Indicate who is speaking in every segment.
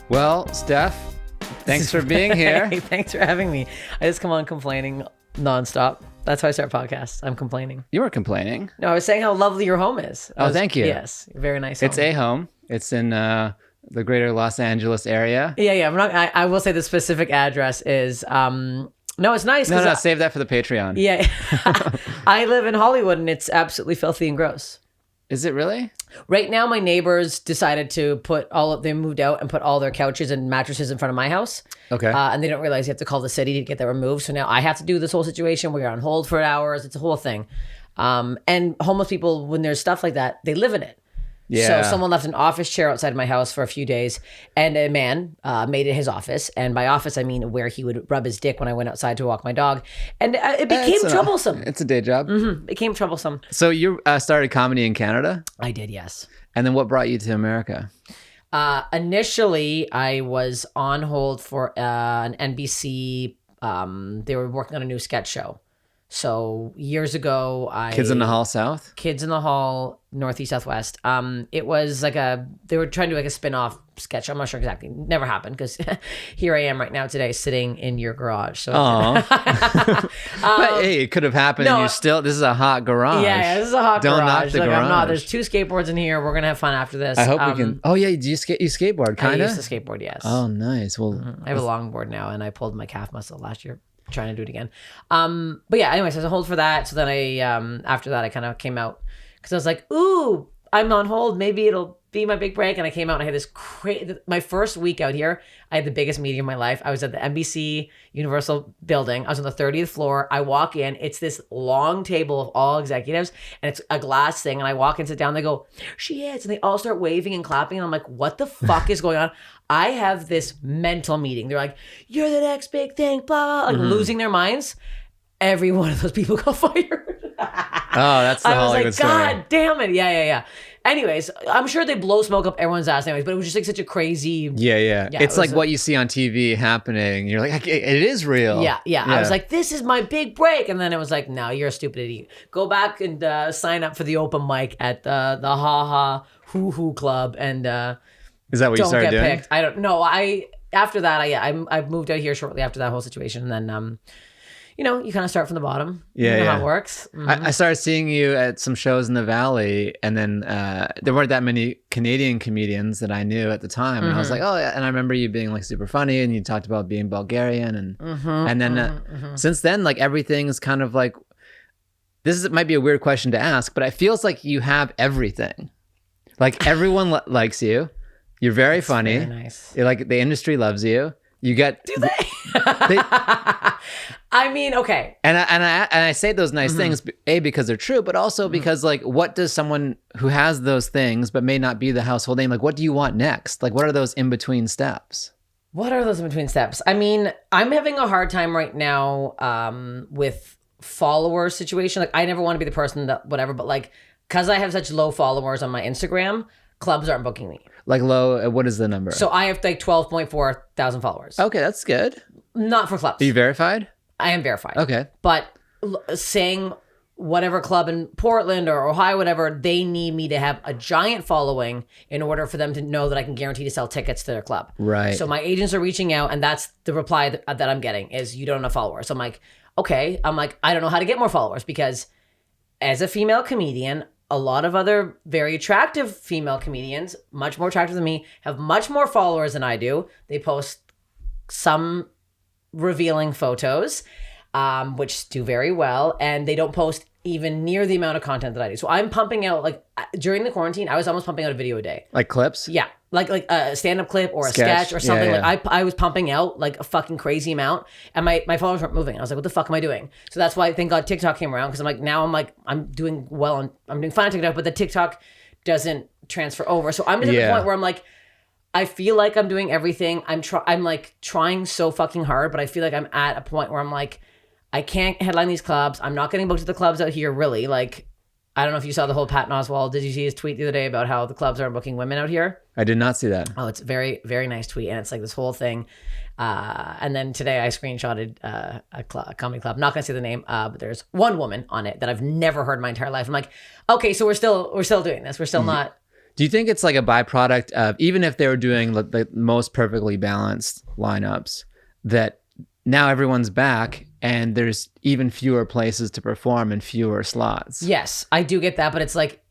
Speaker 1: Well, Steph, thanks for being here.
Speaker 2: Hey, thanks for having me. I just come on complaining nonstop. That's how I start podcasts. I'm complaining.
Speaker 1: You were complaining.
Speaker 2: No, I was saying how lovely your home is.
Speaker 1: Thank you.
Speaker 2: Yes, very nice.
Speaker 1: It's a home. It's in the greater Los Angeles area.
Speaker 2: Yeah. I will say the specific address is. No, it's nice.
Speaker 1: No, save that for the Patreon.
Speaker 2: Yeah, I live in Hollywood, and it's absolutely filthy and gross.
Speaker 1: Is it really?
Speaker 2: Right now, my neighbors decided to they moved out and put all their couches and mattresses in front of my house.
Speaker 1: Okay.
Speaker 2: And they don't realize you have to call the city to get that removed. So now I have to do this whole situation. We're on hold for hours. It's a whole thing. And homeless people, when there's stuff like that, they live in it.
Speaker 1: Yeah.
Speaker 2: So someone left an office chair outside my house for a few days, and a man made it his office. And by office, I mean where he would rub his dick when I went outside to walk my dog. And it became troublesome.
Speaker 1: It's a day job.
Speaker 2: Mm-hmm. It became troublesome.
Speaker 1: So you started comedy in Canada?
Speaker 2: I did, yes.
Speaker 1: And then what brought you to America?
Speaker 2: Initially, I was on hold for an NBC. They were working on a new sketch show. So years ago,
Speaker 1: Kids in the Hall South?
Speaker 2: Kids in the Hall, Northeast, Southwest. It was like they were trying to do like a spin-off sketch. I'm not sure exactly. Never happened because here I am right now today sitting in your garage. So
Speaker 1: but hey, it could have happened.
Speaker 2: No,
Speaker 1: this is a hot garage.
Speaker 2: Yeah, this is a hot
Speaker 1: Don't
Speaker 2: garage.
Speaker 1: knock the garage.
Speaker 2: There's 2 skateboards in here. We're going to have fun after this.
Speaker 1: I hope we can. Oh yeah, do you skateboard, kind of?
Speaker 2: I used to skateboard, yes.
Speaker 1: Oh, nice. Well,
Speaker 2: I have a longboard now, and I pulled my calf muscle last year trying to do it again. But yeah, anyways, I was on hold for that. So then I, after that, I kind of came out because I was like, ooh, I'm on hold. Maybe it'll be my big break. And I came out and I had this my first week out here, I had the biggest meeting of my life. I was at the NBC Universal building. I was on the 30th floor. I walk in, it's this long table of all executives and it's a glass thing. And I walk and sit down, they go, there she is. And they all start waving and clapping. And I'm like, what the fuck is going on? I have this mental meeting. They're like, you're the next big thing, blah, blah, like losing their minds. Every one of those people got fired.
Speaker 1: Oh, that's the Hollywood story.
Speaker 2: I was like, God damn it. Yeah. Anyways, I'm sure they blow smoke up everyone's ass anyways, but it was just like such a crazy...
Speaker 1: Yeah. It's like what you see on TV happening. You're like, it is real.
Speaker 2: Yeah. I was like, this is my big break. And then it was like, no, you're a stupid idiot. Go back and sign up for the open mic at the Ha Ha Hoo Hoo Club and...
Speaker 1: Is that what you started doing?
Speaker 2: Picked. I don't know. After that, I moved out here shortly after that whole situation. And then, you kind of start from the bottom.
Speaker 1: Yeah,
Speaker 2: you know how it works. Mm-hmm.
Speaker 1: I started seeing you at some shows in the Valley, and then there weren't that many Canadian comedians that I knew at the time. And I was like, oh, yeah. And I remember you being like super funny, and you talked about being Bulgarian. And then since then, like everything is kind of like, might be a weird question to ask, but it feels like you have everything. Like everyone likes you. You're very funny.
Speaker 2: Very nice.
Speaker 1: Like the industry loves you. You get.
Speaker 2: Do they? I mean, okay.
Speaker 1: And I say those nice things, because they're true, but also because like, what does someone who has those things but may not be the household name, like, what do you want next? Like, what are those in between steps?
Speaker 2: What are those in between steps? I mean, I'm having a hard time right now with follower situation. Like, I never want to be the person that whatever, but like, because I have such low followers on my Instagram, clubs aren't booking me.
Speaker 1: Like low, what is the number?
Speaker 2: So I have like 12.4 thousand followers.
Speaker 1: Okay, that's good.
Speaker 2: Not for clubs.
Speaker 1: Are you verified?
Speaker 2: I am verified.
Speaker 1: Okay.
Speaker 2: But saying whatever club in Portland or Ohio, whatever, they need me to have a giant following in order for them to know that I can guarantee to sell tickets to their club.
Speaker 1: Right.
Speaker 2: So my agents are reaching out, and that's the reply that I'm getting is, you don't have enough followers. So I'm like, okay. I don't know how to get more followers, because as a female comedian, a lot of other very attractive female comedians, much more attractive than me, have much more followers than I do. They post some revealing photos, which do very well, and they don't post even near the amount of content that I do. So I'm pumping out, like during the quarantine, I was almost pumping out a video a day.
Speaker 1: Like clips?
Speaker 2: Yeah. Like a stand-up clip or a sketch or something. Yeah. Like I was pumping out like a fucking crazy amount, and my followers weren't moving. I was like, what the fuck am I doing? So that's why, thank God, TikTok came around, because I'm doing well I'm doing fine on TikTok, but the TikTok doesn't transfer over. So I'm just at the point where I'm like, I feel like I'm doing everything. I'm like trying so fucking hard, but I feel like I'm at a point where I'm like, I can't headline these clubs. I'm not getting booked at the clubs out here, really. Like, I don't know if you saw the whole Patton Oswalt. Did you see his tweet the other day about how the clubs aren't booking women out here?
Speaker 1: I did not see that.
Speaker 2: Oh, it's a very, very nice tweet. And it's like this whole thing. And then today I screenshotted a comedy club. I'm not going to say the name, but there's one woman on it that I've never heard in my entire life. I'm like, okay, so we're still doing this. We're still not.
Speaker 1: Do you think it's like a byproduct of, even if they were doing the most perfectly balanced lineups, that now everyone's back and there's even fewer places to perform and fewer slots?
Speaker 2: Yes, I do get that, but it's like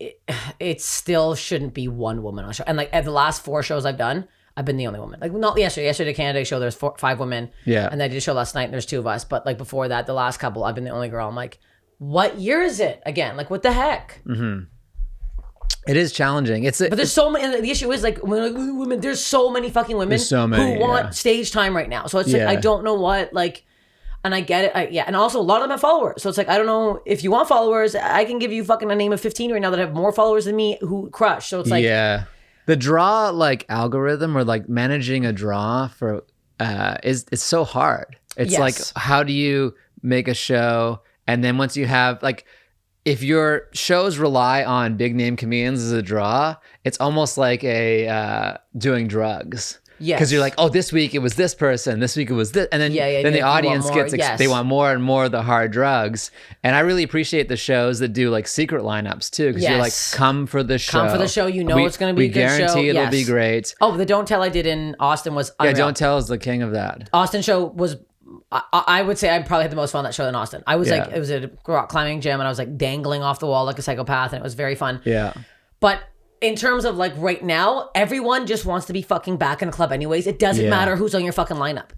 Speaker 2: it still shouldn't be one woman on a show. And like at the last 4 shows I've done, I've been the only woman. Like not yesterday. Yesterday, the Canada show, there's 5 women.
Speaker 1: Yeah.
Speaker 2: And then I did a show last night and there's 2 of us. But like before that, the last couple, I've been the only girl. I'm like, what year is it again? Like what the heck?
Speaker 1: Mm-hmm. It is challenging.
Speaker 2: But there's so many. And the issue is like women. There's so many fucking women who want stage time right now. So it's like I don't know what like, and I get it. And also a lot of them have followers. So it's like I don't know if you want followers. I can give you fucking a name of 15 right now that have more followers than me who crush. So it's like
Speaker 1: the draw like algorithm or like managing a draw for is so hard. It's like how do you make a show, and then once you have like. If your shows rely on big name comedians as a draw, it's almost like a doing drugs. Yeah. Because you're like, oh, this week it was this person, this week it was this, and then then the audience gets they want more and more of the hard drugs. And I really appreciate the shows that do like secret lineups too, because you're like, come for the show.
Speaker 2: Come for the show. You know it's going to be a good show.
Speaker 1: We guarantee it'll be great.
Speaker 2: Oh, the Don't Tell I did in Austin was unreal.
Speaker 1: Yeah, Don't Tell is the king of that.
Speaker 2: Austin show was. I would say I probably had the most fun that show in Austin. I was like, it was a rock climbing gym, and I was like dangling off the wall like a psychopath, and it was very fun.
Speaker 1: Yeah.
Speaker 2: But in terms of like right now, everyone just wants to be fucking back in a club anyways. It doesn't matter who's on your fucking lineup.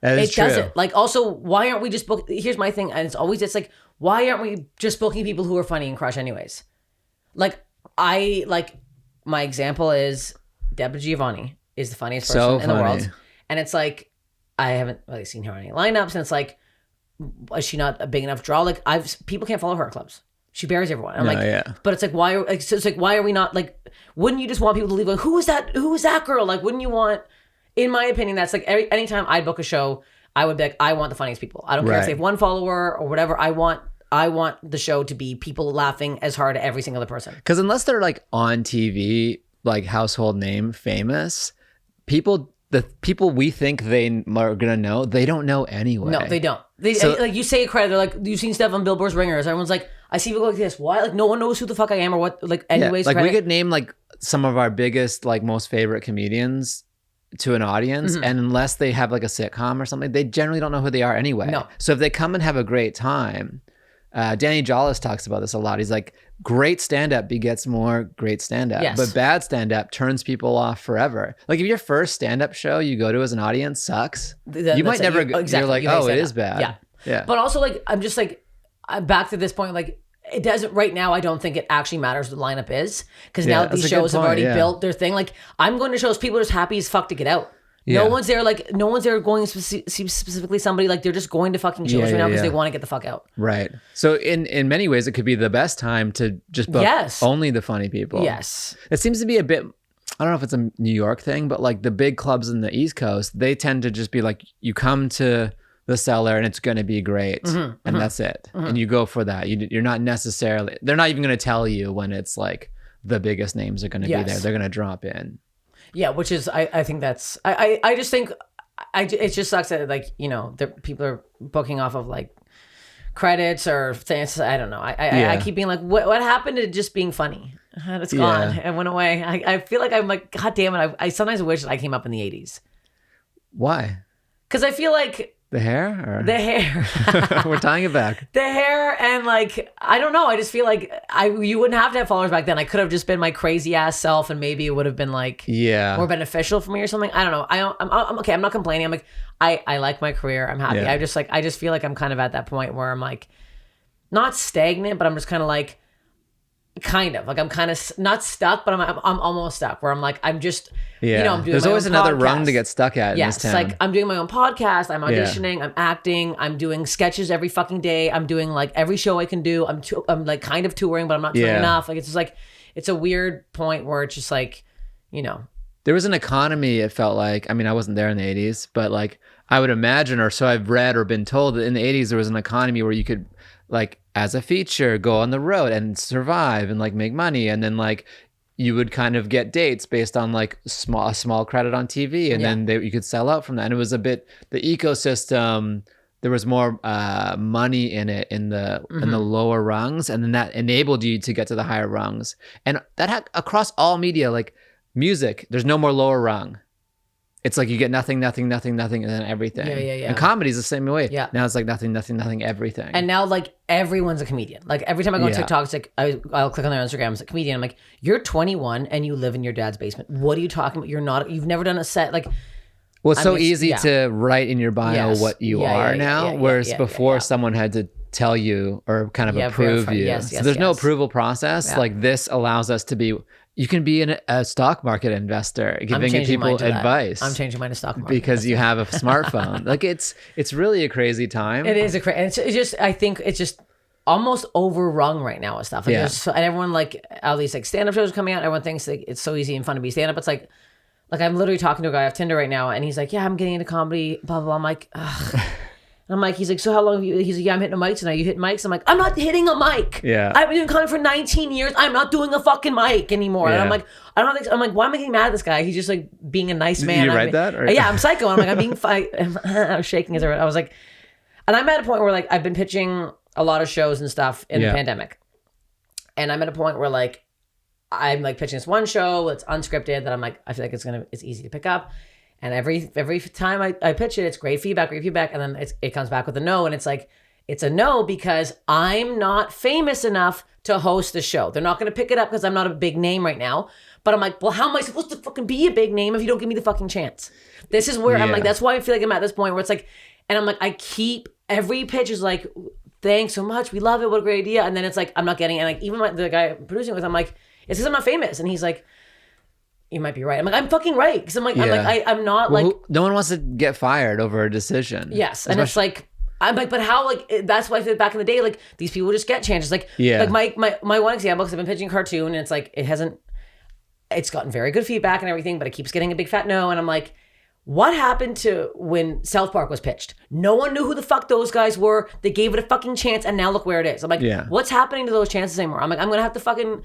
Speaker 1: It
Speaker 2: doesn't. Like also, why aren't we just booking? Here's my thing, and it's like, why aren't we just booking people who are funny and crush anyways? Like my example is Deborah Giovanni is the funniest person in the world, and it's like. I haven't really seen her on any lineups, and it's like, is she not a big enough draw? Like people can't follow her at clubs. She buries everyone. I'm but it's like why? So it's like why are we not like? Wouldn't you just want people to leave? Like, who is that? Who is that girl? Like, wouldn't you want? In my opinion, that's like anytime I book a show, I would be like, I want the funniest people. I don't care if they have one follower or whatever. I want the show to be people laughing as hard at every single other person.
Speaker 1: Because unless they're like on TV, like household name, famous, the people we think they are gonna know, they don't know anyway.
Speaker 2: No, they don't. Like you say a credit, they're like, you've seen Steph on Billboard's Ringers. Everyone's like, I see people like this. Why? Like no one knows who the fuck I am or what. Like anyways,
Speaker 1: like we could name like some of our biggest, like most favorite comedians to an audience, and unless they have like a sitcom or something, they generally don't know who they are anyway.
Speaker 2: No.
Speaker 1: So if they come and have a great time, Danny Jollis talks about this a lot. He's like, great stand-up begets more great stand-up, but bad stand-up turns people off forever. Like if your first stand-up show you go to as an audience sucks, you might never go. You're like, oh, it is bad. Yeah.
Speaker 2: But also like, I'm just like, I'm back to this point, like it doesn't right now. I don't think it actually matters what the lineup is, because now that these shows have already built their thing. Like I'm going to shows, people are just happy as fuck to get out. No one's there going to see specifically somebody. Like they're just going to fucking shows right now because they want to get the fuck out.
Speaker 1: Right. So in many ways, it could be the best time to just book only the funny people.
Speaker 2: Yes.
Speaker 1: It seems to be a bit, I don't know if it's a New York thing, but like the big clubs in the East Coast, they tend to just be like, you come to the Cellar and it's going to be great. And that's it. And you go for that. You're not necessarily, they're not even going to tell you when it's like the biggest names are going to be there. They're going to drop in.
Speaker 2: Yeah, which is, I think that's, I just think, it just sucks that like, you know, people are booking off of like credits or things. I don't know. I keep being like, what happened to just being funny? It's gone. It went away. I feel like I'm like, God damn it. I sometimes wish that I came up in the 80s.
Speaker 1: Why?
Speaker 2: Because I feel like,
Speaker 1: the hair? Or?
Speaker 2: The hair.
Speaker 1: We're tying it back.
Speaker 2: The hair and like, I don't know. I just feel like you wouldn't have to have followers back then. I could have just been my crazy ass self, and maybe it would have been like more beneficial for me or something. I don't know. I'm okay. I'm not complaining. I'm like, I like my career. I'm happy. I just feel like I'm kind of at that point where I'm like, not stagnant, but I'm just kind of like, I'm kind of not stuck, but I'm almost stuck where I'm like, I'm just, you know, I'm doing
Speaker 1: there's
Speaker 2: my
Speaker 1: always
Speaker 2: own
Speaker 1: another
Speaker 2: podcast.
Speaker 1: rung to get stuck at in this town.
Speaker 2: Like I'm doing my own podcast, I'm auditioning, I'm acting, I'm doing sketches every fucking day, I'm doing like every show I can do, I'm like kind of touring, but I'm not touring enough. Like it's just like, it's a weird point where it's just like, you know.
Speaker 1: There was an economy, it felt like, I mean, I wasn't there in the 80s, but like I would imagine, or so I've read or been told, that in the 80s there was an economy where you could like, as a feature, go on the road and survive and like make money, and then like you would kind of get dates based on like a small credit on TV, and then you could sell out from that. And it was a bit, the ecosystem there was more money in it in the lower rungs, and then that enabled you to get to the higher rungs. And that across all media, like music, there's no more lower rung. It's like you get nothing, and then everything.
Speaker 2: Yeah.
Speaker 1: And comedy's the same way.
Speaker 2: Yeah.
Speaker 1: Now it's like nothing, everything.
Speaker 2: And now like everyone's a comedian. Like every time I go on TikTok, it's like I'll click on their Instagram, it's a comedian. I'm like, you're 21 and you live in your dad's basement. What are you talking about? You've never done a set. Like,
Speaker 1: well, it's so easy to write in your bio what you are now, whereas before someone had to tell you or kind of approve you. So there's no approval process. Yeah. Like this allows us to be. You can be a stock market investor, giving people advice.
Speaker 2: I'm changing mine to stock market
Speaker 1: because you have a smartphone. Like it's really a crazy time.
Speaker 2: It is it's just I think it's just almost overrun right now with stuff. Like and everyone like all these like stand up shows are coming out. Everyone thinks like it's so easy and fun to be stand up. It's like I'm literally talking to a guy off Tinder right now, and he's like, "Yeah, I'm getting into comedy." Blah blah. I'm like, ugh. I'm like, he's like, so how long have you? He's like, yeah, I'm hitting a mic tonight. You hit mics? I'm like, I'm not hitting a mic.
Speaker 1: Yeah.
Speaker 2: I've been doing comedy for 19 years. I'm not doing a fucking mic anymore. Yeah. And I'm like, I'm like, why am I getting mad at this guy? He's just like being a nice man.
Speaker 1: You write that? Or?
Speaker 2: Yeah, I'm psycho. I'm like, I'm being I was shaking as I was like, and I'm at a point where like I've been pitching a lot of shows and stuff in the pandemic, and I'm at a point where like I'm like pitching this one show that's unscripted that I'm like, I feel like it's easy to pick up. And every time I pitch it, it's great feedback, and then it comes back with a no, and it's like, it's a no because I'm not famous enough to host the show. They're not going to pick it up because I'm not a big name right now. But I'm like, well, how am I supposed to fucking be a big name if you don't give me the fucking chance? This is where I'm like, that's why I feel like I'm at this point where it's like, and I'm like, every pitch is like, thanks so much, we love it, what a great idea. And then it's like, I'm not getting it. And like, even the guy I'm producing with, I'm like, it's because I'm not famous. And he's like, you might be right. I'm like, I'm fucking right. Because I'm I'm not like.
Speaker 1: No one wants to get fired over a decision.
Speaker 2: Yes. And it's like, I'm like, but how, like, that's why I feel back in the day, like, these people just get chances. Like, like my one example, because I've been pitching a cartoon, and it's like, it's gotten very good feedback and everything, but it keeps getting a big fat no. And I'm like, what happened to when South Park was pitched? No one knew who the fuck those guys were. They gave it a fucking chance, and now look where it is. I'm like, what's happening to those chances anymore? I'm like, I'm going to have to fucking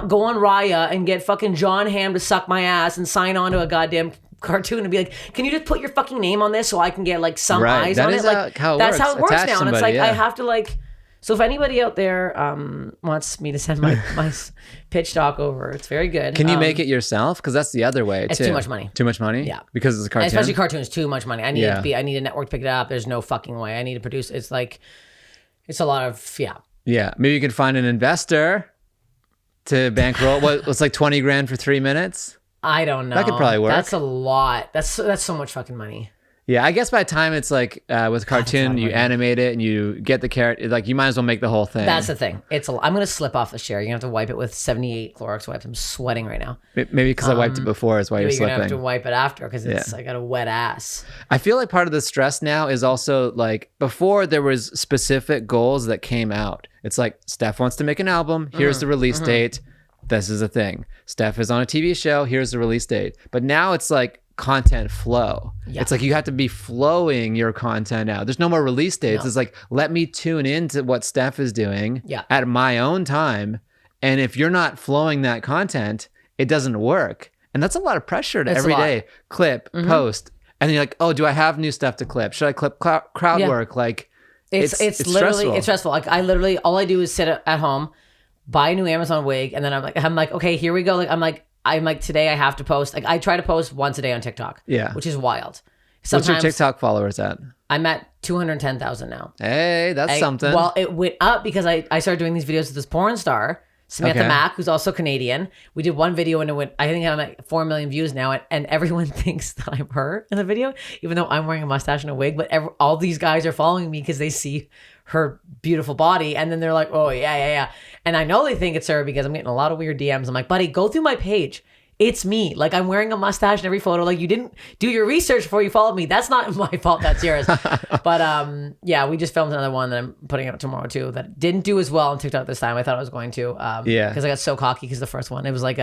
Speaker 2: go on Raya and get fucking John Hamm to suck my ass and sign on to a goddamn cartoon and be like, can you just put your fucking name on this so I can get like some eyes on it? Like that's how it works now. And it's like I have to like. So if anybody out there wants me to send my pitch doc over, it's very good.
Speaker 1: Can you make it yourself? Because that's the other way
Speaker 2: it's
Speaker 1: too.
Speaker 2: Too much money.
Speaker 1: Too much money?
Speaker 2: Yeah.
Speaker 1: Because it's a cartoon.
Speaker 2: And especially cartoons, too much money. I need I need a network to pick it up. There's no fucking way. I need to produce. It's like, it's a lot of
Speaker 1: Yeah. Maybe you could find an investor to bankroll. What's like 20 grand for 3 minutes?
Speaker 2: I don't know.
Speaker 1: That could probably work.
Speaker 2: That's a lot. That's so much fucking money.
Speaker 1: Yeah, I guess by the time it's like with cartoon, you animate it and you get the character, like you might as well make the whole thing.
Speaker 2: That's the thing. I'm gonna slip off the chair. You're gonna have to wipe it with 78 Clorox wipes. I'm sweating right now.
Speaker 1: Maybe because I wiped it before is why you're slipping.
Speaker 2: You're gonna have to wipe it after because I got a wet ass.
Speaker 1: I feel like part of the stress now is also like before there was specific goals that came out. It's like Steph wants to make an album. Here's the release date. This is a thing. Steph is on a TV show. Here's the release date. But now it's like content flow. Yeah. It's like you have to be flowing your content out. There's no more release dates. No. It's like, let me tune into what Steph is doing at my own time. And if you're not flowing that content, it doesn't work. And that's a lot of pressure to every day clip, post. And then you're like, oh, do I have new stuff to clip? Should I clip crowd work? Like
Speaker 2: it's literally stressful. It's stressful. Like I literally, all I do is sit at home, buy a new Amazon wig, and then I'm like, okay, here we go. Like I'm like today I have to post. Like I try to post once a day on TikTok. Yeah, which is wild.
Speaker 1: What's your TikTok followers at?
Speaker 2: I'm at 210,000 now.
Speaker 1: Hey, that's something.
Speaker 2: Well, it went up because I started doing these videos with this porn star, Samantha Mack, who's also Canadian. We did one video and it went, I think I'm at 4 million views now, and everyone thinks that I'm her in the video, even though I'm wearing a mustache and a wig. But all these guys are following me because they see her beautiful body, and then they're like, oh yeah. And I know they think it's her because I'm getting a lot of weird DMs. I'm like, buddy, go through my page. It's me. Like I'm wearing a mustache in every photo. Like you didn't do your research before you followed me. That's not my fault. That's yours. But yeah, we just filmed another one that I'm putting out tomorrow too. That didn't do as well on TikTok this time. I thought I was going to. Because I got so cocky because the first one, it was like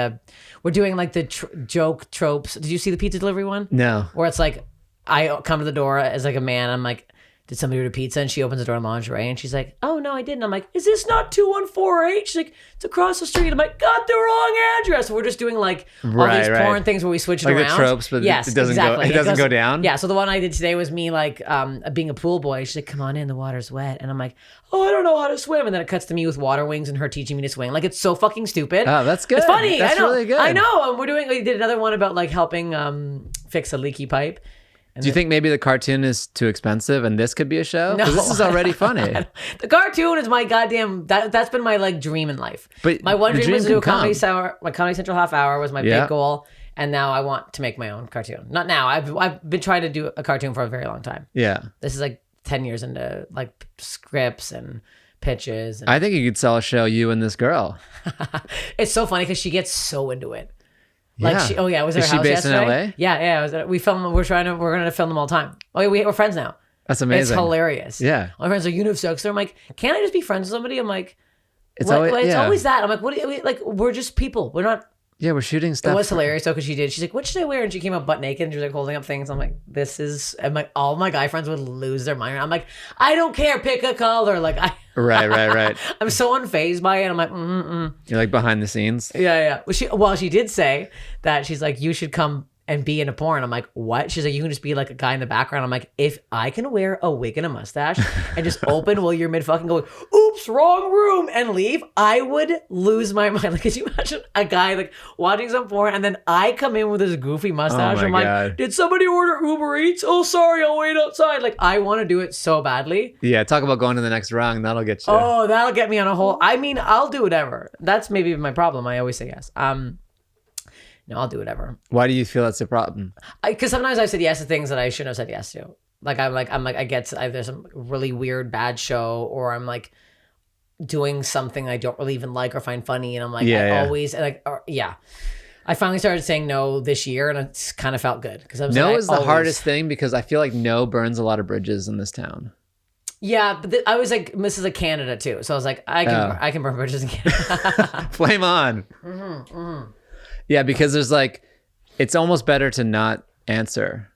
Speaker 2: we're doing like the joke tropes. Did you see the pizza delivery one?
Speaker 1: No.
Speaker 2: Where it's like I come to the door as like a man. I'm like, did somebody order pizza? And she opens the door in lingerie and she's like, oh, no, I didn't. I'm like, is this not 2148? She's like, it's across the street. I'm like, got the wrong address. So we're just doing like all these porn things where we switch it
Speaker 1: like
Speaker 2: around.
Speaker 1: The tropes, but
Speaker 2: yes,
Speaker 1: it doesn't
Speaker 2: exactly.
Speaker 1: go. It doesn't go down.
Speaker 2: Yeah. So the one I did today was me like being a pool boy. She's like, come on in, the water's wet. And I'm like, oh, I don't know how to swim. And then it cuts to me with water wings and her teaching me to swim. Like, it's so fucking stupid.
Speaker 1: Oh, that's good.
Speaker 2: It's funny.
Speaker 1: That's
Speaker 2: I know.
Speaker 1: really good.
Speaker 2: I know. And we did another one about like helping fix a leaky pipe.
Speaker 1: Do you think maybe the cartoon is too expensive and this could be a show?
Speaker 2: No,
Speaker 1: Because this is already funny.
Speaker 2: The cartoon is my goddamn, that's been my like dream in life.
Speaker 1: But
Speaker 2: my one
Speaker 1: the
Speaker 2: dream was to
Speaker 1: dream
Speaker 2: do a
Speaker 1: can
Speaker 2: Comedy
Speaker 1: come.
Speaker 2: Hour, my Comedy Central half hour was my
Speaker 1: Yeah.
Speaker 2: big goal. And now I want to make my own cartoon. Not now. I've been trying to do a cartoon for a very long time.
Speaker 1: Yeah.
Speaker 2: This is like 10 years into like scripts and pitches. And
Speaker 1: I think you could sell a show, you and this girl.
Speaker 2: it's so funny because she gets so into it.
Speaker 1: Yeah.
Speaker 2: Like I was at
Speaker 1: Is
Speaker 2: her
Speaker 1: she
Speaker 2: house
Speaker 1: based in
Speaker 2: yesterday.
Speaker 1: LA?
Speaker 2: Yeah. We're going to film them all the time. Oh, yeah, we're friends now.
Speaker 1: That's amazing.
Speaker 2: It's hilarious.
Speaker 1: Yeah.
Speaker 2: My friends are like, you know, sex. I'm like, can't I just be friends with somebody? I'm like,
Speaker 1: It's
Speaker 2: what?
Speaker 1: always,
Speaker 2: It's
Speaker 1: yeah.
Speaker 2: always that. I'm like, what? Like, we're just people. We're not.
Speaker 1: Yeah, we're shooting stuff.
Speaker 2: It was hilarious though because she's like, what should I wear? And she came up butt naked and she was like holding up things. I'm like, this is. And like all my guy friends would lose their mind. I'm like, I don't care. Pick a color. Like I.
Speaker 1: Right.
Speaker 2: I'm so unfazed by it. I'm like,
Speaker 1: You're like behind the scenes.
Speaker 2: Yeah. Well, she did say that she's like, you should come and be in a porn. I'm like, what? She's like, you can just be like a guy in the background. I'm like, if I can wear a wig and a mustache and just open while you're mid fucking going, oops, wrong room, and leave, I would lose my mind. Like, could you imagine a guy like watching some porn and then I come in with this goofy mustache?
Speaker 1: Oh
Speaker 2: I'm
Speaker 1: my
Speaker 2: like,
Speaker 1: God.
Speaker 2: did somebody order Uber Eats? Oh, sorry, I'll wait outside. Like, I want to do it so badly.
Speaker 1: Yeah, talk about going to the next rung. That'll get you.
Speaker 2: Oh, that'll get me on a whole. I mean, I'll do whatever. That's maybe my problem. I always say yes. No, I'll do whatever.
Speaker 1: Why do you feel that's a problem?
Speaker 2: Because sometimes I've said yes to things that I shouldn't have said yes to. Like I get to, there's some really weird bad show, or I'm like doing something I don't really even like or find funny, and I'm like always like I finally started saying no this year, and it's kind of felt good because I was
Speaker 1: No
Speaker 2: like,
Speaker 1: is the hardest thing because I feel like no burns a lot of bridges in this town.
Speaker 2: Yeah, but I was like, this is a Canada too, so I was like, I can burn bridges in Canada.
Speaker 1: Flame on. Yeah, because there's like, it's almost better to not answer,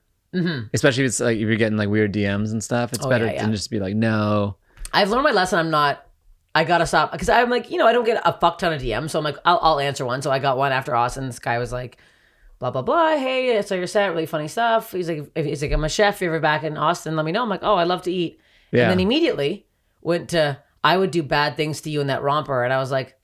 Speaker 1: especially if it's like if you're getting like weird DMs and stuff. It's better than just be like, no.
Speaker 2: I've learned my lesson. I gotta stop because I'm like, I don't get a fuck ton of DMs, so I'm like, I'll answer one. So I got one after Austin. This guy was like, blah blah blah. Hey, so you're set, really funny stuff. He's like, I'm a chef. If you're ever back in Austin, let me know. I'm like, oh, I love to eat. Yeah. And then immediately went to, I would do bad things to you in that romper, and I was like,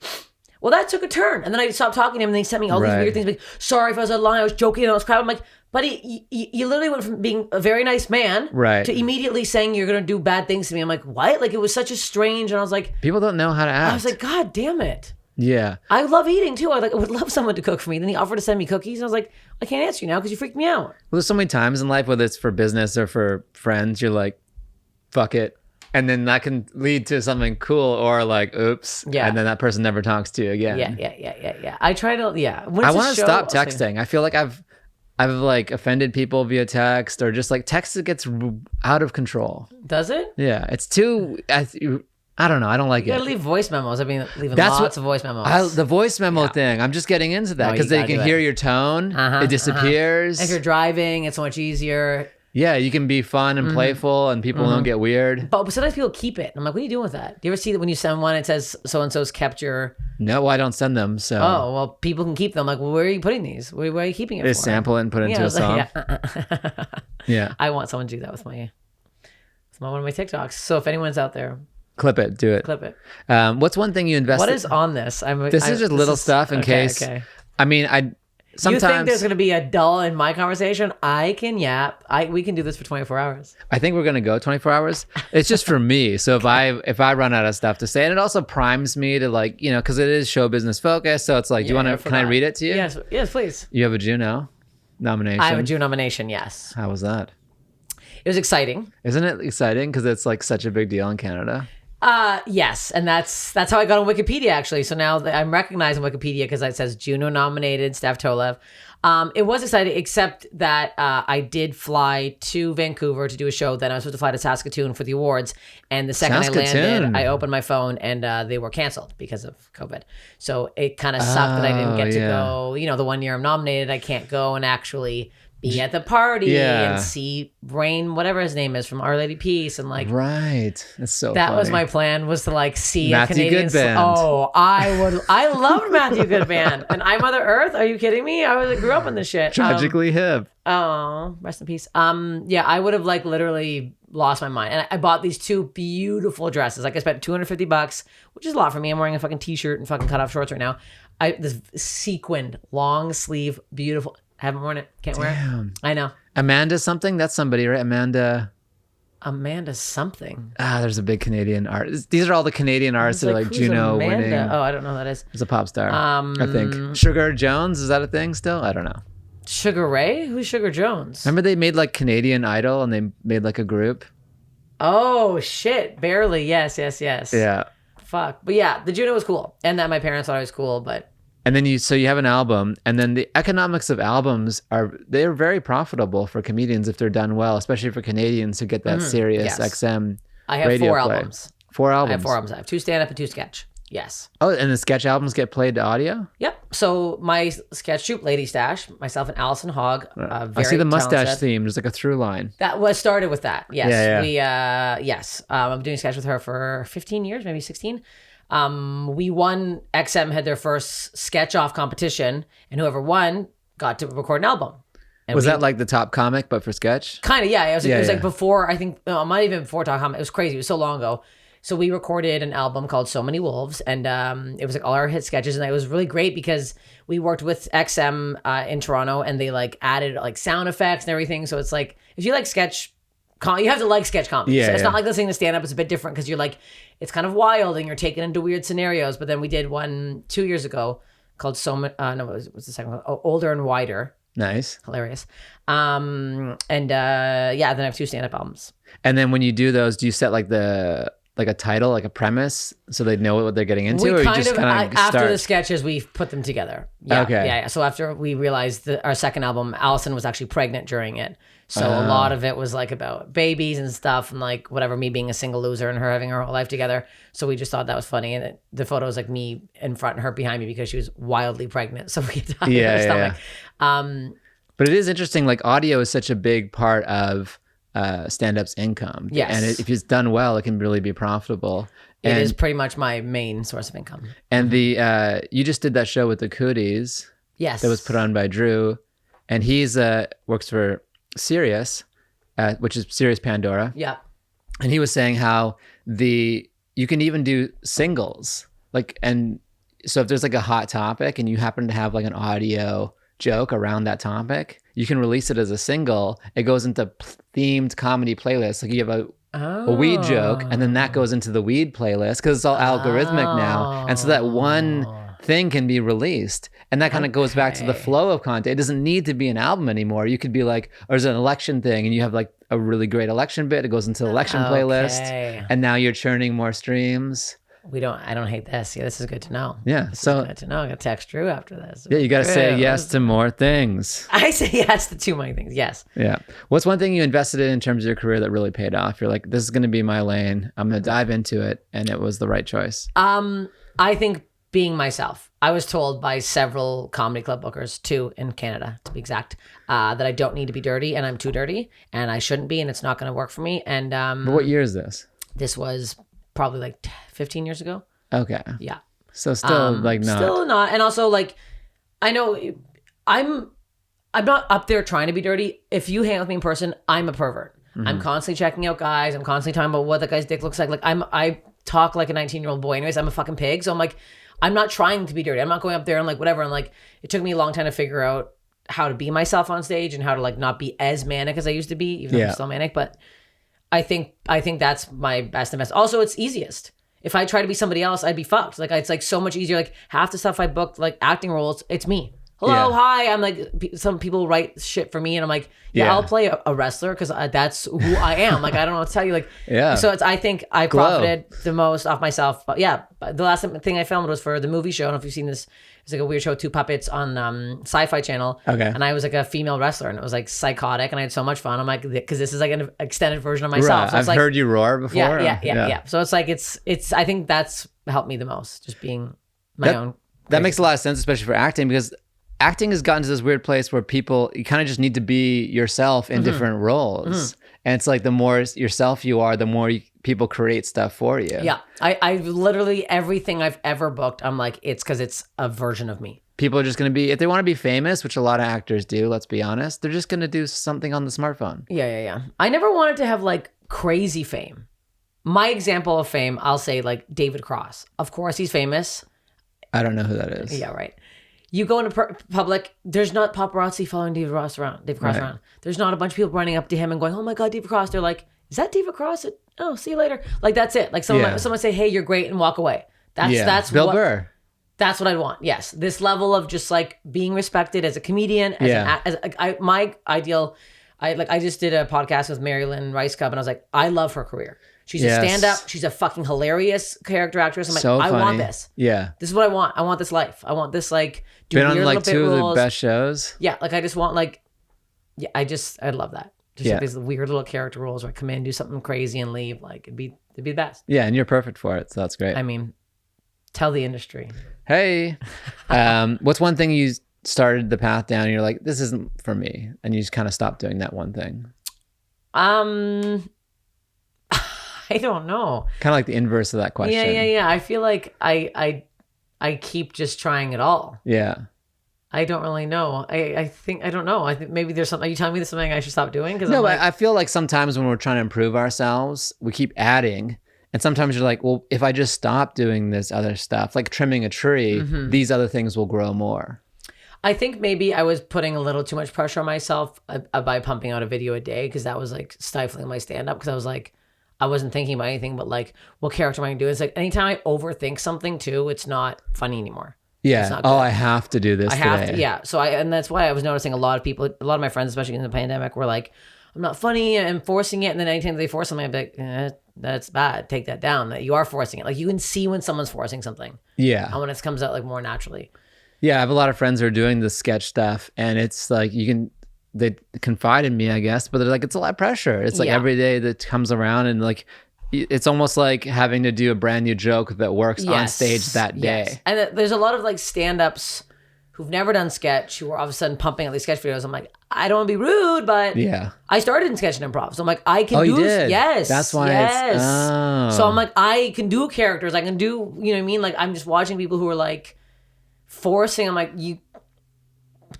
Speaker 2: well, that took a turn. And then I stopped talking to him, and he sent me all these weird things. Like, sorry if I was out of line. I was joking and I was crying. I'm like, buddy, you literally went from being a very nice man to immediately saying you're going to do bad things to me. I'm like, what? Like, it was such a strange, and I was like...
Speaker 1: People don't know how to act.
Speaker 2: I was like, God damn it.
Speaker 1: Yeah.
Speaker 2: I love eating, too. I would love someone to cook for me. Then he offered to send me cookies, and I was like, I can't answer you now because you freaked me out.
Speaker 1: Well, there's so many times in life, whether it's for business or for friends, you're like, fuck it. And then that can lead to something cool or like, oops. Yeah. And then that person never talks to you again.
Speaker 2: Yeah. I try to,
Speaker 1: I want to stop texting. I feel like I've like offended people via text, or just like text that gets out of control.
Speaker 2: Does it?
Speaker 1: Yeah. It's too, I don't know. I don't like it.
Speaker 2: You gotta leave voice memos. I've been leaving lots of voice memos.
Speaker 1: The voice memo thing. I'm just getting into that because they can hear your tone. It disappears.
Speaker 2: If you're driving, it's so much easier.
Speaker 1: Yeah, you can be fun and playful, and people don't get weird.
Speaker 2: But sometimes people keep it. I'm like, what are you doing with that? Do you ever see that when you send one, it says so-and-so's kept your...
Speaker 1: No, I don't send them, so...
Speaker 2: Oh, well, people can keep them. I'm like, well, where are you putting these? Where are you keeping it
Speaker 1: Just
Speaker 2: for?
Speaker 1: sample it and put it into a song. Yeah.
Speaker 2: I want someone to do that with one of my TikToks. So if anyone's out there...
Speaker 1: Clip it. Do it.
Speaker 2: Clip it.
Speaker 1: What's one thing you invested...
Speaker 2: What is on this?
Speaker 1: This is just little stuff in case... Okay. I mean, sometimes...
Speaker 2: You think there's going to be a dull in my conversation? I can yap. We can do this for 24 hours.
Speaker 1: I think we're going to go 24 hours. It's just for me. So if I run out of stuff to say, and it also primes me to like, because it is show business focused. So it's like, can I read it to you?
Speaker 2: Yes, please.
Speaker 1: You have a Juno nomination.
Speaker 2: I have a Juno nomination, yes.
Speaker 1: How was that?
Speaker 2: It was exciting.
Speaker 1: Isn't it exciting? Because it's like such a big deal in Canada.
Speaker 2: Yes, and that's how I got on Wikipedia actually. So now I'm recognized on Wikipedia because it says Juno nominated Steph Tolev. It was exciting, except that I did fly to Vancouver to do a show. Then I was supposed to fly to Saskatoon for the awards. And the second I landed, I opened my phone and they were canceled because of COVID. So it kind of sucked that I didn't get to go. You know, the 1 year I'm nominated, I can't go and actually be at the party and see Rain, whatever his name is, from Our Lady Peace, and like
Speaker 1: That's so.
Speaker 2: That
Speaker 1: funny.
Speaker 2: was my plan, was to like see
Speaker 1: Matthew
Speaker 2: a Canadian.
Speaker 1: Goodband.
Speaker 2: I loved Matthew Goodband and I Mother Earth. Are you kidding me? I grew up on this shit.
Speaker 1: Tragically hip.
Speaker 2: Oh, rest in peace. Yeah, I would have like literally lost my mind, and I bought these 2 beautiful dresses. Like I spent $250, which is a lot for me. I'm wearing a fucking t-shirt and fucking cut off shorts right now. This sequined long sleeve, beautiful. Haven't worn it. Can't wear it. I know.
Speaker 1: Amanda something? That's somebody, right? Amanda
Speaker 2: something.
Speaker 1: There's a big Canadian artist. These are all the Canadian artists that are like Juno winning.
Speaker 2: Oh, I don't know who that is.
Speaker 1: There's a pop star, I think. Sugar Jones, is that a thing still? I don't know.
Speaker 2: Sugar Ray? Who's Sugar Jones?
Speaker 1: Remember they made like Canadian Idol and they made like a group?
Speaker 2: Oh, shit. Barely. Yes.
Speaker 1: Yeah.
Speaker 2: Fuck. But yeah, the Juno was cool. And that my parents thought I was cool, but...
Speaker 1: And then you have an album, and then the economics of albums they're very profitable for comedians if they're done well, especially for Canadians who get that Sirius XM
Speaker 2: I have
Speaker 1: radio
Speaker 2: 4
Speaker 1: play.
Speaker 2: albums.
Speaker 1: 4 albums.
Speaker 2: I have 4 albums. I have 2 stand-up and 2 sketch. Yes.
Speaker 1: Oh, and the sketch albums get played to audio?
Speaker 2: Yep. So my sketch troupe, Lady Stash, myself and Allison Hogg,
Speaker 1: I see the mustache theme. There's like a through line.
Speaker 2: That was started with that. Yes.
Speaker 1: Yeah.
Speaker 2: We I'm doing sketch with her for 15 years, maybe 16. We won. XM had their first sketch off competition, and whoever won got to record an album. And
Speaker 1: was that like the top comic, but for sketch?
Speaker 2: Kind of, yeah. It was like before, I think, it might even before top comic. It was crazy. It was so long ago. So we recorded an album called So Many Wolves, and it was like all our hit sketches, and it was really great because we worked with XM in Toronto, and they like added like sound effects and everything. So it's like, if you like sketch, you have to like sketch comedy.
Speaker 1: Yeah,
Speaker 2: so it's not like listening to stand up. It's a bit different because you're like, it's kind of wild and you're taken into weird scenarios. But then we did one 2 years ago called what's the second one? Oh, Older and Wider.
Speaker 1: Nice.
Speaker 2: Hilarious. Then I have 2 stand up albums.
Speaker 1: And then when you do those, do you set like a title, like a premise, so they know what they're getting into, or you just kind of
Speaker 2: after the sketches, we put them together. Yeah,
Speaker 1: okay.
Speaker 2: Yeah. So after we realized that our second album, Allison was actually pregnant during it, so a lot of it was like about babies and stuff, and like whatever, me being a single loser and her having her whole life together. So we just thought that was funny, and the photo was like me in front and her behind me because she was wildly pregnant, so we could talk about her stomach.
Speaker 1: But it is interesting. Like audio is such a big part of stand-up's income.
Speaker 2: Yes.
Speaker 1: And if it's done well, it can really be profitable.
Speaker 2: It is pretty much my main source of income.
Speaker 1: And you just did that show with the Cooties.
Speaker 2: Yes.
Speaker 1: That was put on by Drew. And he's works for Sirius, which is Sirius Pandora.
Speaker 2: Yeah.
Speaker 1: And he was saying how you can even do singles. Like, and so if there's like a hot topic and you happen to have like an audio joke around that topic, you can release it as a single. It goes into themed comedy playlists. Like you have a weed joke, and then that goes into the weed playlist because it's all algorithmic now. And so that one thing can be released, and that kind of goes back to the flow of content. It doesn't need to be an album anymore. You could be like, or there's an election thing, and you have like a really great election bit. It goes into the election playlist, and now you're churning more streams.
Speaker 2: I don't hate this. Yeah, this is good to know.
Speaker 1: Yeah.
Speaker 2: This is good to know. I'm going to text Drew after this.
Speaker 1: Yeah, you got to say yes to more things.
Speaker 2: I say yes to too many things. Yes.
Speaker 1: Yeah. What's one thing you invested in terms of your career that really paid off? You're like, this is going to be my lane. I'm going to dive into it. And it was the right choice.
Speaker 2: I think being myself. I was told by several comedy club bookers, 2 in Canada to be exact, that I don't need to be dirty and I'm too dirty and I shouldn't be and it's not going to work for me. And
Speaker 1: but what year is this?
Speaker 2: This was probably like 15 years ago.
Speaker 1: Okay.
Speaker 2: Yeah.
Speaker 1: So still like not.
Speaker 2: Still not. And also like, I know I'm not up there trying to be dirty. If you hang out with me in person, I'm a pervert. Mm-hmm. I'm constantly checking out guys. I'm constantly talking about what the guy's dick looks like. Like I talk like a 19-year-old boy anyways. I'm a fucking pig. So I'm like, I'm not trying to be dirty. I'm not going up there and like whatever. And like, it took me a long time to figure out how to be myself on stage and how to like not be as manic as I used to be, even though I'm still manic. But I think that's my best investment. Also, it's easiest. If I try to be somebody else, I'd be fucked. Like it's like so much easier. Like half the stuff I booked, like acting roles, it's me. hello,
Speaker 1: Yeah.
Speaker 2: hi. I'm like, some people write shit for me, and I'm like, yeah. I'll play a wrestler because that's who I am. Like, I don't know what to tell you. Like, so I think I profited the most off myself. But yeah, the last thing I filmed was for the movie show. I don't know if you've seen this. It's like a weird show, Two Puppets on Sci-Fi Channel.
Speaker 1: Okay.
Speaker 2: And I was like a female wrestler, and it was like psychotic, and I had so much fun. I'm like, because this is like an extended version of myself.
Speaker 1: Right.
Speaker 2: So
Speaker 1: I've heard you roar before.
Speaker 2: Yeah. So it's like it's. I think that's helped me the most, just being my own.
Speaker 1: That makes a lot of sense, especially for acting, because acting has gotten to this weird place where you kind of just need to be yourself in different roles. And it's like the more yourself you are, the more people create stuff for you.
Speaker 2: Yeah. I literally, everything I've ever booked, I'm like, it's because it's a version of me.
Speaker 1: People are just going to be, if they want to be famous, which a lot of actors do, let's be honest, they're just going to do something on the smartphone.
Speaker 2: Yeah. I never wanted to have like crazy fame. My example of fame, I'll say like David Cross. Of course, he's famous.
Speaker 1: I don't know who that is.
Speaker 2: Yeah, right. You go into public, there's not paparazzi following David Cross around. There's not a bunch of people running up to him and going, oh my God, David Cross. They're like, is that David Cross? Oh, see you later. Like, that's it. Like someone say, hey, you're great, and walk away. That's
Speaker 1: Bill Burr.
Speaker 2: That's what I'd want. Yes. This level of just like being respected as a comedian, my ideal, I just did a podcast with Marilyn Rice Cup, and I was like, I love her career. She's a stand-up. She's a fucking hilarious character actress. I'm like,
Speaker 1: so
Speaker 2: I
Speaker 1: funny.
Speaker 2: want this.
Speaker 1: Yeah.
Speaker 2: This is what I want. I want this life. I want this like do
Speaker 1: been
Speaker 2: weird
Speaker 1: on like
Speaker 2: little bit
Speaker 1: two
Speaker 2: roles.
Speaker 1: of the best shows.
Speaker 2: Yeah, like I just want like, I love that. Just like these weird little character roles where I come in, do something crazy, and leave. Like it'd be the best.
Speaker 1: Yeah, and you're perfect for it, so that's great.
Speaker 2: I mean, tell the industry.
Speaker 1: Hey, what's one thing you started the path down and you're like, this isn't for me, and you just kind of stopped doing that one thing?
Speaker 2: I don't know.
Speaker 1: Kind of like the inverse of that question.
Speaker 2: Yeah. I feel like I keep just trying it all.
Speaker 1: Yeah.
Speaker 2: I don't really know. I don't know. I think maybe there's something. Are you telling me there's something I should stop doing?
Speaker 1: No, but I feel like sometimes when we're trying to improve ourselves, we keep adding. And sometimes you're like, well, if I just stop doing this other stuff, like trimming a tree, these other things will grow more.
Speaker 2: I think maybe I was putting a little too much pressure on myself by pumping out a video a day, because that was like stifling my stand-up, because I was like, I wasn't thinking about anything but like, what character am I going to do? It's like anytime I overthink something too, it's not funny anymore.
Speaker 1: Yeah. Oh, I have to do this today.
Speaker 2: I have to. Yeah. So and that's why I was noticing a lot of my friends, especially in the pandemic, were like, I'm not funny and forcing it. And then anytime they force something, I'd be like, that's bad. Take that down. That you are forcing it. Like you can see when someone's forcing something.
Speaker 1: Yeah.
Speaker 2: And when it comes out like more naturally.
Speaker 1: Yeah. I have a lot of friends who are doing the sketch stuff, and it's like, they confide in me, I guess, but they're like, it's a lot of pressure. It's like every day that comes around, and like, it's almost like having to do a brand new joke that works on stage that day.
Speaker 2: And there's a lot of like stand-ups who've never done sketch, who are all of a sudden pumping out these sketch videos. I'm like, I don't want to be rude, but I started in sketch and improv. So I'm like, I can do
Speaker 1: you did?
Speaker 2: Yes.
Speaker 1: That's why
Speaker 2: So I'm like, I can do characters. I can do, you know what I mean? Like I'm just watching people who are like forcing. I'm like, you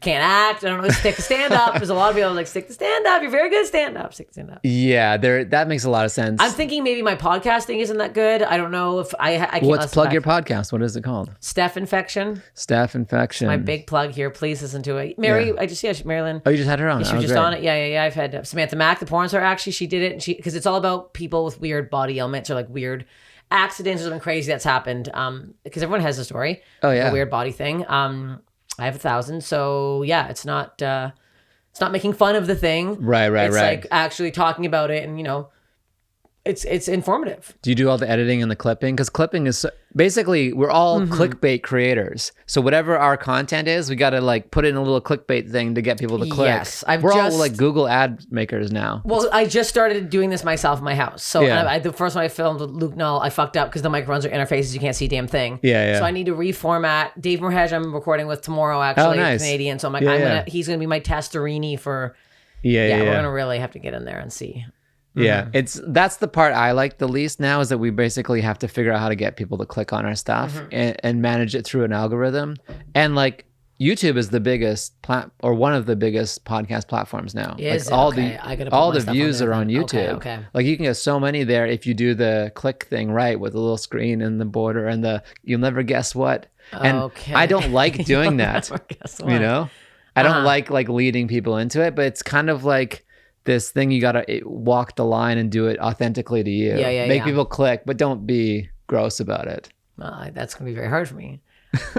Speaker 2: can't act. I don't know. Stick to stand up. There's a lot of people like, stick to stand up. You're very good at stand up. Stick to stand up.
Speaker 1: Yeah, that makes a lot of sense.
Speaker 2: I'm thinking maybe my podcasting isn't that good. I don't know if I can't.
Speaker 1: Let's plug your podcast. What is it called?
Speaker 2: Steph Infection.
Speaker 1: Steph Infection.
Speaker 2: My big plug here. Please listen to it. Marilyn.
Speaker 1: Oh, you just had her on.
Speaker 2: Yeah, she was just on it. Yeah. I've had Samantha Mack, the porn star. Actually, she did it, and because it's all about people with weird body ailments or like weird accidents or something crazy that's happened. Because everyone has a story.
Speaker 1: Oh yeah.
Speaker 2: A weird body thing. I have 1,000, so yeah, it's not making fun of the thing.
Speaker 1: Right.
Speaker 2: It's like actually talking about it, and it's informative.
Speaker 1: Do you do all the editing and the clipping? Because clipping is basically, we're all clickbait creators. So whatever our content is, we got to like put in a little clickbait thing to get people to click.
Speaker 2: Yes,
Speaker 1: we're all like Google ad makers now.
Speaker 2: Well, I just started doing this myself in my house. So the first one I filmed with Luke Null, I fucked up because the microphones are interfaces. You can't see a damn thing.
Speaker 1: Yeah.
Speaker 2: So I need to reformat. Dave Merhej, I'm recording with tomorrow, actually.
Speaker 1: Nice.
Speaker 2: Canadian. So I'm like, he's going to be my testerini for... Yeah, we're going to really have to get in there and see.
Speaker 1: Yeah, that's the part I like the least now, is that we basically have to figure out how to get people to click on our stuff and manage it through an algorithm. And like YouTube is the biggest or one of the biggest podcast platforms now.
Speaker 2: Is
Speaker 1: like
Speaker 2: it?
Speaker 1: all the views are on YouTube.
Speaker 2: Okay.
Speaker 1: Like you can get so many there if you do the click thing right with the little screen and the border and you'll never guess what. And I don't like doing that. You know, I don't like leading people into it, but it's kind of like this thing you gotta walk the line and do it authentically to you. Make people click, but don't be gross about it.
Speaker 2: That's gonna be very hard for me.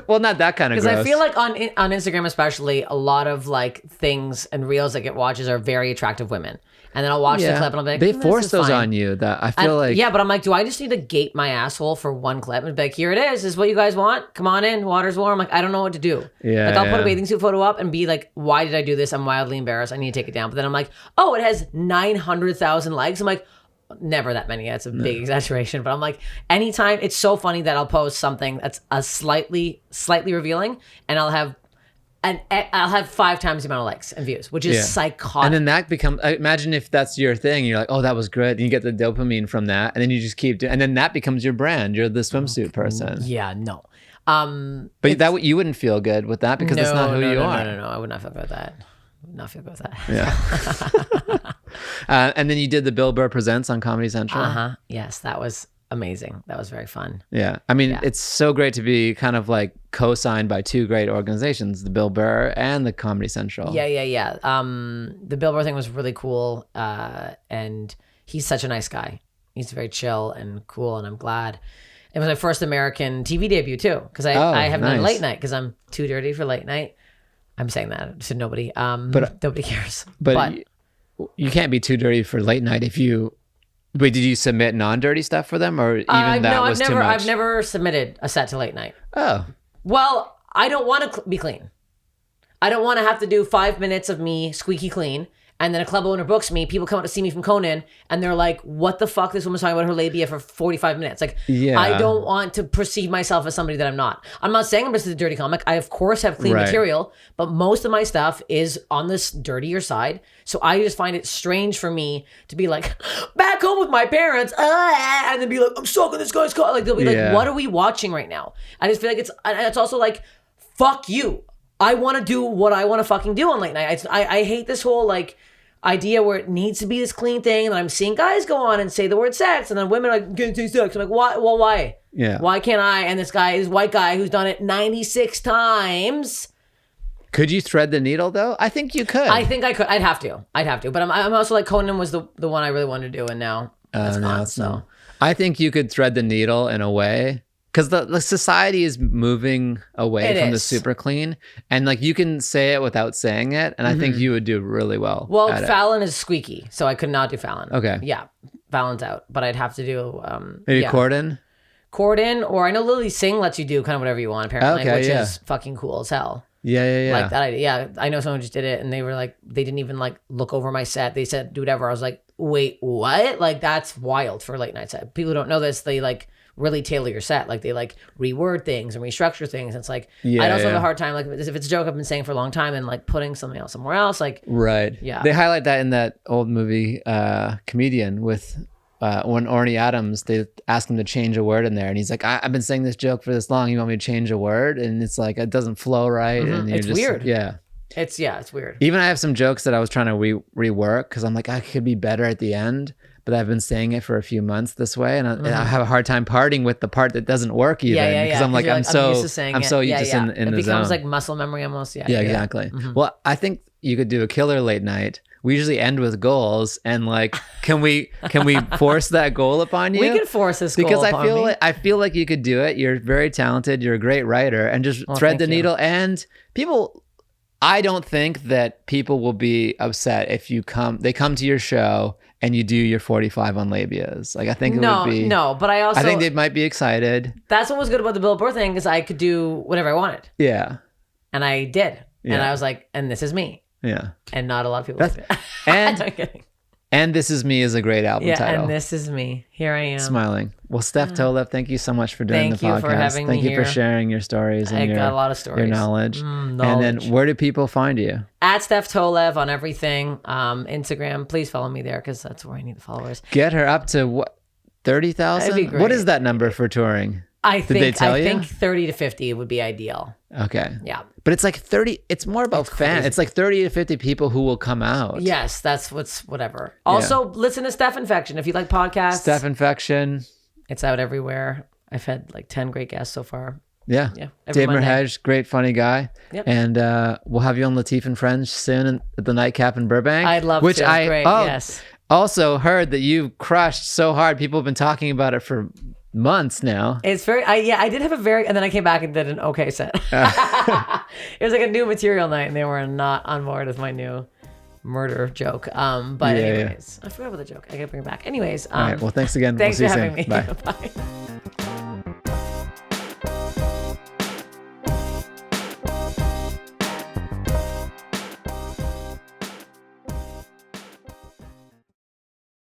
Speaker 1: Well, not that kind of
Speaker 2: Because
Speaker 1: gross.
Speaker 2: I feel like on Instagram especially, a lot of like things and reels that get watches are very attractive women. And then I'll watch the clip and I'll be like,
Speaker 1: they
Speaker 2: "Mm,
Speaker 1: force
Speaker 2: this is
Speaker 1: those
Speaker 2: fine."
Speaker 1: on you. That I feel like.
Speaker 2: Yeah, but I'm like, do I just need to gape my asshole for one clip and be like, here it is. This is what you guys want. Come on in. Water's warm. Like, I don't know what to do.
Speaker 1: Yeah,
Speaker 2: like, I'll put a
Speaker 1: yeah.
Speaker 2: bathing suit photo up and be like, why did I do this? I'm wildly embarrassed. I need to take it down. But then I'm like, oh, it has 900,000 likes. I'm like, never that many. That's a big exaggeration. But I'm like, anytime, it's so funny that I'll post something that's a slightly revealing and I'll have 5 times the amount of likes and views, which is psychotic.
Speaker 1: And then that becomes, imagine if that's your thing. You're like, oh, that was good. And you get the dopamine from that. And then you just keep doing, and then that becomes your brand. You're the swimsuit person.
Speaker 2: Yeah, no.
Speaker 1: But you wouldn't feel good with that because that's not who you are.
Speaker 2: No. I would not feel good with that.
Speaker 1: Yeah. And then you did the Bill Burr Presents on Comedy Central.
Speaker 2: Yes, that was amazing. That was very fun.
Speaker 1: Yeah. I mean, it's so great to be kind of like co-signed by two great organizations, the Bill Burr and the Comedy Central.
Speaker 2: Yeah. The Bill Burr thing was really cool. And he's such a nice guy. He's very chill and cool, and I'm glad. It was my first American TV debut too, because I haven't done late night because I'm too dirty for late night. I'm saying that to nobody. But nobody cares.
Speaker 1: But you can't be too dirty for late night if you... Wait, did you submit non-dirty stuff for them, or even was too much?
Speaker 2: I've never submitted a set to late night.
Speaker 1: Oh.
Speaker 2: Well, I don't want to be clean. I don't want to have to do 5 minutes of me squeaky clean, and then a club owner books me. People come out to see me from Conan, and they're like, "What the fuck? This woman's talking about her labia for 45 minutes." Like, I don't want to perceive myself as somebody that I'm not. I'm not saying I'm just a dirty comic. I of course have clean material, but most of my stuff is on this dirtier side. So I just find it strange for me to be like, back home with my parents, and then be like, I'm stuck in this guy's car. Like, they'll be like, what are we watching right now? I just feel like it's also like, fuck you. I want to do what I want to fucking do on late night. I hate this whole like idea where it needs to be this clean thing, and I'm seeing guys go on and say the word sex, and then women are like, getting sex. I'm like, why? Well, why?
Speaker 1: Yeah.
Speaker 2: Why can't I? And this white guy who's done it 96 times.
Speaker 1: Could you thread the needle though? I think you could.
Speaker 2: I think I could. I'd have to. But I'm also like, Conan was the one I really wanted to do, and now it's not. So
Speaker 1: I think you could thread the needle in a way, because the society is moving away from the super clean, and like you can say it without saying it, and I think you would do really well.
Speaker 2: Well, Fallon is squeaky, so I could not do Fallon.
Speaker 1: Okay.
Speaker 2: Yeah, Fallon's out, but I'd have to do
Speaker 1: maybe Corden,
Speaker 2: or I know Lily Singh lets you do kind of whatever you want apparently, which is fucking cool as hell.
Speaker 1: Yeah.
Speaker 2: Like that idea. Yeah, I know someone just did it, and they were like, they didn't even like look over my set. They said do whatever. I was like, wait, what? Like that's wild for a late night set. People don't know this. They like really tailor your set. Like they like reword things and restructure things. It's like I'd also have a hard time like if it's a joke I've been saying for a long time and like putting something else somewhere else. Like
Speaker 1: yeah, they highlight that in that old movie Comedian with when Orny Adams, they ask him to change a word in there, and he's like, I've been saying this joke for this long, you want me to change a word? And it's like it doesn't flow right. And
Speaker 2: it's weird.
Speaker 1: It's
Speaker 2: weird.
Speaker 1: Even I have some jokes that I was trying to rework because I'm like, I could be better at the end, but I've been saying it for a few months this way, and I have a hard time parting with the part that doesn't work even because I'm like, I'm so used to saying it. In the zone. It
Speaker 2: becomes like muscle memory almost. Yeah,
Speaker 1: exactly. Well, I think you could do a killer late night. We usually end with goals, and like, can we force that goal upon you?
Speaker 2: We can force this goal upon me.
Speaker 1: I feel like you could do it. You're very talented. You're a great writer, and just thread the needle. And people, I don't think that people will be upset if they come to your show and you do your 45 on labias. Like I think it would be
Speaker 2: but I
Speaker 1: think they might be excited.
Speaker 2: That's what was good about the Bill Burr thing is I could do whatever I wanted.
Speaker 1: Yeah,
Speaker 2: and I did, and I was like, and this is me.
Speaker 1: Yeah.
Speaker 2: And not a lot of people like it.
Speaker 1: And
Speaker 2: I'm kidding.
Speaker 1: And This Is Me is a great album title.
Speaker 2: And This Is Me. Here I am.
Speaker 1: Smiling. Well, Steph Tolev, thank you so much for doing the podcast.
Speaker 2: Thank you for having me here.
Speaker 1: Thank you for sharing your stories and
Speaker 2: got a lot of stories.
Speaker 1: Your knowledge. And then where do people find you?
Speaker 2: At Steph Tolev on everything. Instagram. Please follow me there because that's where I need the followers.
Speaker 1: Get her up to what? 30,000?
Speaker 2: That'd be great.
Speaker 1: What is that number for touring?
Speaker 2: I think 30 to 50 would be ideal.
Speaker 1: Okay.
Speaker 2: Yeah.
Speaker 1: But it's like 30, it's more about fans. It's like 30 to 50 people who will come out.
Speaker 2: Yes, that's whatever. Also, listen to Steph Infection if you like podcasts.
Speaker 1: Steph Infection.
Speaker 2: It's out everywhere. I've had like 10 great guests so far.
Speaker 1: Yeah. Dave Merhej, great funny guy. Yep. And we'll have you on Latif and Friends soon at the Nightcap in Burbank.
Speaker 2: I'd love to. Great. Yes.
Speaker 1: Also heard that you crushed so hard. People have been talking about it for months now.
Speaker 2: It's very, I did have a very, and then I came back and did an okay set. It was like a new material night, and they were not on board with my new murder joke. But anyways, I forgot about the joke. I gotta bring it back. Anyways,
Speaker 1: all right. Well, thanks again.
Speaker 2: Thanks
Speaker 1: we'll
Speaker 2: for
Speaker 1: see you
Speaker 2: having
Speaker 1: soon.
Speaker 2: me.
Speaker 1: Bye.
Speaker 2: Bye.